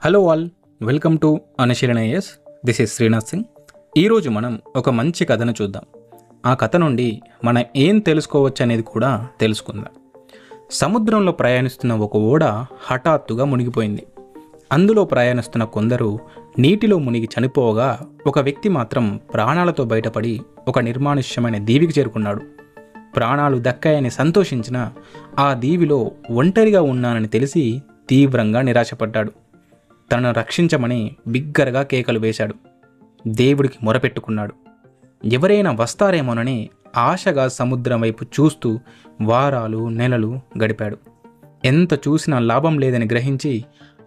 Hello all, welcome to Anusheelana IAS. This is Srinath Singh. ఈరోజు మనం ఒక మంచి కథను చూద్దాం. ఆ కథ నుండి మనం ఏం తెలుసుకోవచ్చు అనేది కూడా తెలుసుకుందాం. సముద్రంలో ప్రయాణిస్తున్న ఒక ఓడ హఠాత్తుగా మునిగిపోయింది. అందులో ప్రయాణిస్తున్న కొందరు నీటిలో మునిగి చనిపోగా, ఒక వ్యక్తి మాత్రం ప్రాణాలతో బయటపడి ఒక నిర్మానుష్యమైన దీవికి చేరుకున్నాడు. ప్రాణాలు దక్కాయని సంతోషించిన ఆ దీవిలో ఒంటరిగా ఉన్నానని తెలిసి తీవ్రంగా నిరాశపడ్డాడు. తనను రక్షించమని బిగ్గరగా కేకలు వేశాడు. దేవుడికి మొరపెట్టుకున్నాడు. ఎవరైనా వస్తారేమోనని ఆశగా సముద్రం వైపు చూస్తూ వారాలు నెలలు గడిపాడు. ఎంత చూసినా లాభం లేదని గ్రహించి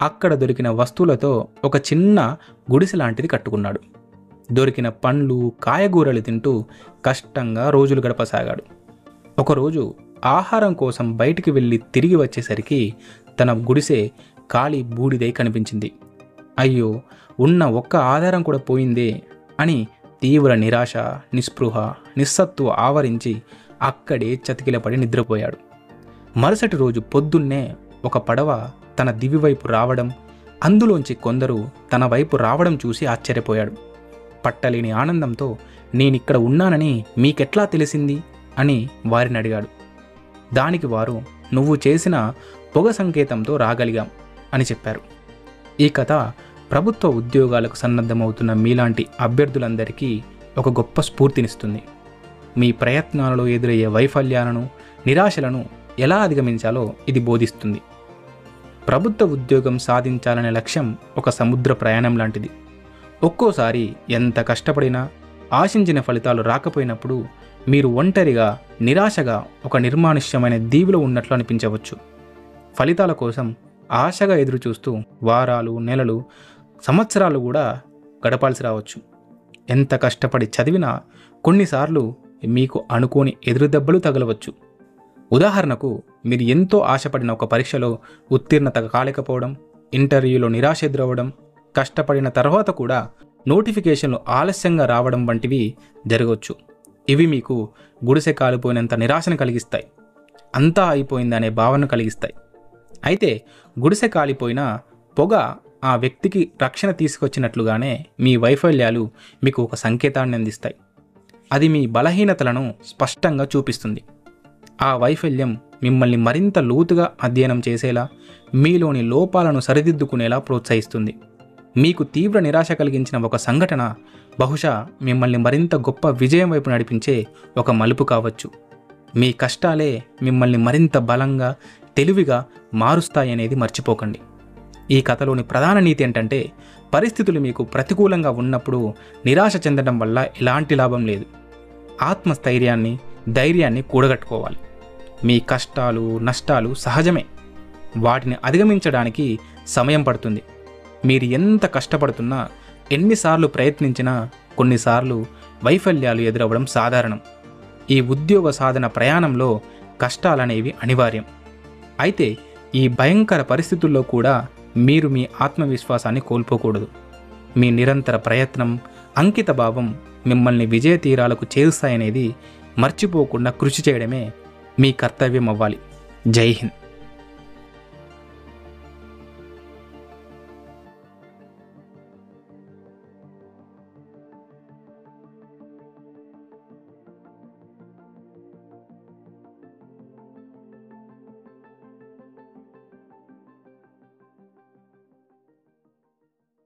అక్కడ దొరికిన వస్తువులతో ఒక చిన్న గుడిసె లాంటిది కట్టుకున్నాడు. దొరికిన పండ్లు కాయగూరలు తింటూ కష్టంగా రోజులు గడపసాగాడు. ఒకరోజు ఆహారం కోసం బయటికి వెళ్ళి తిరిగి వచ్చేసరికి తన గుడిసె ఖాళీ బూడిదై కనిపించింది. అయ్యో, ఉన్న ఒక్క ఆధారం కూడా పోయిందే అని తీవ్ర నిరాశ, నిస్పృహ, నిస్సత్తువ ఆవరించి అక్కడే చతికిలపడి నిద్రపోయాడు. మరుసటి రోజు పొద్దున్నే ఒక పడవ తన దివి వైపు రావడం, అందులోంచి కొందరు తన వైపు రావడం చూసి ఆశ్చర్యపోయాడు. పట్టలేని ఆనందంతో, నేనిక్కడ ఉన్నానని మీకెట్లా తెలిసింది అని వారిని అడిగాడు. దానికి వారు, నువ్వు చేసిన పొగ సంకేతంతో రాగలిగాం అని చెప్పారు. ఈ కథ ప్రభుత్వ ఉద్యోగాలకు సన్నద్ధమవుతున్న మీలాంటి అభ్యర్థులందరికీ ఒక గొప్ప స్ఫూర్తినిస్తుంది. మీ ప్రయత్నాలలో ఎదురయ్యే వైఫల్యాలను, నిరాశలను ఎలా అధిగమించాలో ఇది బోధిస్తుంది. ప్రభుత్వ ఉద్యోగం సాధించాలనే లక్ష్యం ఒక సముద్ర ప్రయాణం లాంటిది. ఒక్కోసారి ఎంత కష్టపడినా ఆశించిన ఫలితాలు రాకపోయినప్పుడు మీరు ఒంటరిగా, నిరాశగా ఒక నిర్మానుష్యమైన దీవిలో ఉన్నట్లు అనిపించవచ్చు. ఫలితాల కోసం ఆశగా ఎదురుచూస్తూ వారాలు, నెలలు, సంవత్సరాలు కూడా గడపాల్సి రావచ్చు. ఎంత కష్టపడి చదివినా కొన్నిసార్లు మీకు అనుకోని ఎదురుదెబ్బలు తగలవచ్చు. ఉదాహరణకు, మీరు ఎంతో ఆశపడిన ఒక పరీక్షలో ఉత్తీర్ణత కాలేకపోవడం, ఇంటర్వ్యూలో నిరాశ ఎదురవ్వడం, కష్టపడిన తర్వాత కూడా నోటిఫికేషన్లు ఆలస్యంగా రావడం వంటివి జరగవచ్చు. ఇవి మీకు గుడిసె కాలిపోయినంత నిరాశను కలిగిస్తాయి. అంతా అయిపోయిందనే భావన కలిగిస్తాయి. అయితే గుడిసె కాలిపోయిన పొగ ఆ వ్యక్తికి రక్షణ తీసుకొచ్చినట్లుగానే మీ వైఫల్యాలు మీకు ఒక సంకేతాన్ని అందిస్తాయి. అది మీ బలహీనతలను స్పష్టంగా చూపిస్తుంది. ఆ వైఫల్యం మిమ్మల్ని మరింత లోతుగా అధ్యయనం చేసేలా, మీలోని లోపాలను సరిదిద్దుకునేలా ప్రోత్సహిస్తుంది. మీకు తీవ్ర నిరాశ కలిగించిన ఒక సంఘటన బహుశా మిమ్మల్ని మరింత గొప్ప విజయం వైపు నడిపించే ఒక మలుపు కావచ్చు. మీ కష్టాలే మిమ్మల్ని మరింత బలంగా, తెలివిగా మారుస్తాయనేది మర్చిపోకండి. ఈ కథలోని ప్రధాన నీతి ఏంటంటే, పరిస్థితులు మీకు ప్రతికూలంగా ఉన్నప్పుడు నిరాశ చెందడం వల్ల ఎలాంటి లాభం లేదు. ఆత్మస్థైర్యాన్ని, ధైర్యాన్ని కూడగట్టుకోవాలి. మీ కష్టాలు, నష్టాలు సహజమే. వాటిని అధిగమించడానికి సమయం పడుతుంది. మీరు ఎంత కష్టపడుతున్నా, ఎన్నిసార్లు ప్రయత్నించినా కొన్నిసార్లు వైఫల్యాలు ఎదురవ్వడం సాధారణం. ఈ ఉద్యోగ సాధన ప్రయాణంలో కష్టాలనేవి అనివార్యం. అయితే ఈ భయంకర పరిస్థితుల్లో కూడా మీరు మీ ఆత్మవిశ్వాసాన్ని కోల్పోకూడదు. మీ నిరంతర ప్రయత్నం, అంకితభావం మిమ్మల్ని విజయ తీరాలకు చేరుస్తాయనేది మర్చిపోకుండా కృషి చేయడమే మీ కర్తవ్యం అవ్వాలి. జై హింద్.